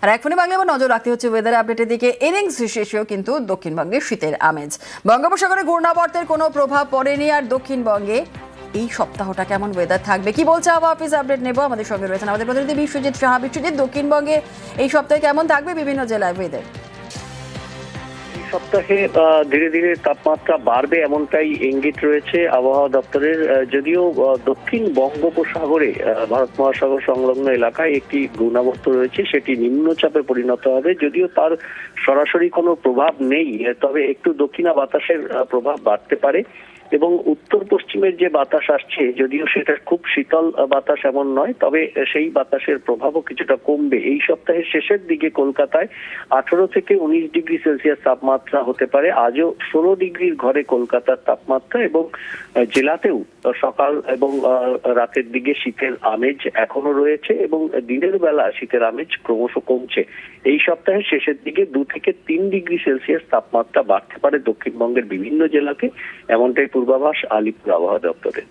আর এখনই বাংলা আবার নজর রাখতে হচ্ছে ওয়েদার আপডেটের দিকে। ইনিংস শেষেও কিন্তু দক্ষিণবঙ্গে শীতের আমেজ। বঙ্গোপসাগরে ঘূর্ণাবর্তের কোনো প্রভাব পড়েনি। আর দক্ষিণবঙ্গে এই সপ্তাহটা কেমন ওয়েদার থাকবে, কি বলছে আবহাওয়া অফিস, আপডেট নেব। আমাদের সঙ্গে রয়েছেন আমাদের প্রতিনিধি বিশ্বজিৎ সাহা। বিশ্বজিৎ, দক্ষিণবঙ্গে এই সপ্তাহে কেমন থাকবে বিভিন্ন জেলায় ওয়েদার? সপ্তাহে ধীরে ধীরে তাপমাত্রা বাড়বে এমনটাই ইঙ্গিত রয়েছে আবহাওয়া দপ্তরের। যদিও দক্ষিণ বঙ্গোপসাগরে ভারত মহাসাগর সংলগ্ন এলাকায় একটি ঘূর্ণাবর্ত রয়েছে, সেটি নিম্নচাপে পরিণত হবে। যদিও তার সরাসরি কোনো প্রভাব নেই, তবে একটু দক্ষিণা বাতাসের প্রভাব বাড়তে পারে এবং উত্তর পশ্চিমের যে বাতাস আসছে, যদিও সেটা খুব শীতল বাতাস এমন নয়, তবে সেই বাতাসের প্রভাবও কিছুটা কমবে। এই সপ্তাহের শেষের দিকে কলকাতায় 18 থেকে 19 ডিগ্রি সেলসিয়াস তাপমাত্রা হতে পারে। আজও 16 ডিগ্রির ঘরে কলকাতার তাপমাত্রা এবং জেলাতেও সকাল এবং রাতের দিকে শীতের আমেজ এখনো রয়েছে এবং দিনের বেলা শীতের আমেজ ক্রমশ কমছে। এই সপ্তাহের শেষের দিকে 2 থেকে 3 ডিগ্রি সেলসিয়াস তাপমাত্রা বাড়তে পারে দক্ষিণবঙ্গের বিভিন্ন জেলাতে, এমনটাই পূর্বাভাস আলিপুর আবহাওয়া দপ্তরের।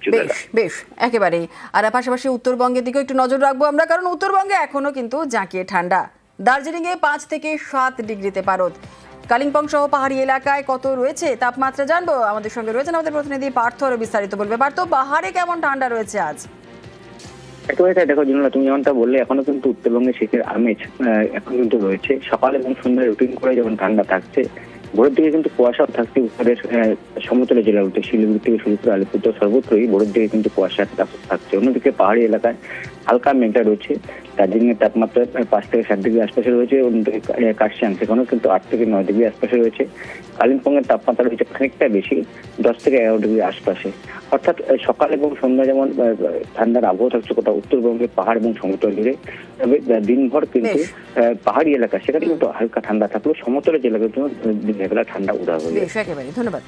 বেশ, একেবারেই। আর পাশাপাশি উত্তরবঙ্গের দিকেও একটু নজর রাখবো আমরা, কারণ উত্তরবঙ্গে এখনো কিন্তু জাঁকিয়ে ঠান্ডা। দার্জিলিং এ 5 থেকে 7 ডিগ্রিতে পারদ। কালিম্পং সহ পাহাড়ি এলাকায় কত রয়েছে তাপমাত্রা জানবো। আমাদের সঙ্গে রয়েছেন আমাদের প্রতিনিধি পার্থ, আরো বিস্তারিত বলবে। পার্থ, পাহাড়ে কেমন ঠান্ডা রয়েছে আজ? একেবারে তাই। দেখো জুনলা, তুমি যেমনটা বললে, এখনো কিন্তু উত্তরবঙ্গে শীতের আমেজ এখন কিন্তু রয়েছে। সকাল এবং সন্ধ্যায় রুটিন করে যখন ঠান্ডা থাকছে, ভোরের দিকে কিন্তু কুয়াশাও থাকছে উত্তরের সমতল জেলাগুলোতে, শিলিগুড়ি থেকে শুরু করে আলিপুরদুয়ার সর্বত্রই ভোরের দিকে কিন্তু কুয়াশা থাকছে। অন্যদিকে পাহাড়ি এলাকায় হালকা মেঘলা রয়েছে। দার্জিলিং এর তাপমাত্রা 5 থেকে 7 ডিগ্রি আশপাশে রয়েছে। অন্যদিকে কার্শিয়াং, সেখানেও কিন্তু 8 থেকে 9 ডিগ্রি আশপাশে রয়েছে। কালিম্পং এর তাপমাত্রা রয়েছে খানিকটা বেশি, 10 থেকে 11 ডিগ্রি আশপাশে। অর্থাৎ সকাল এবং সন্ধ্যা যেমন ঠান্ডার আবহাওয়া থাকছে কোথাও উত্তরবঙ্গের পাহাড় এবং সমতল জুড়ে, তবে দিনভর কিন্তু পাহাড়ি এলাকা সেখানে কিন্তু হালকা ঠান্ডা থাকলেও সমতলের জেলাগুলোর জন্য দিনের বেলা ঠান্ডা উদাহরণ। একেবারে ধন্যবাদ।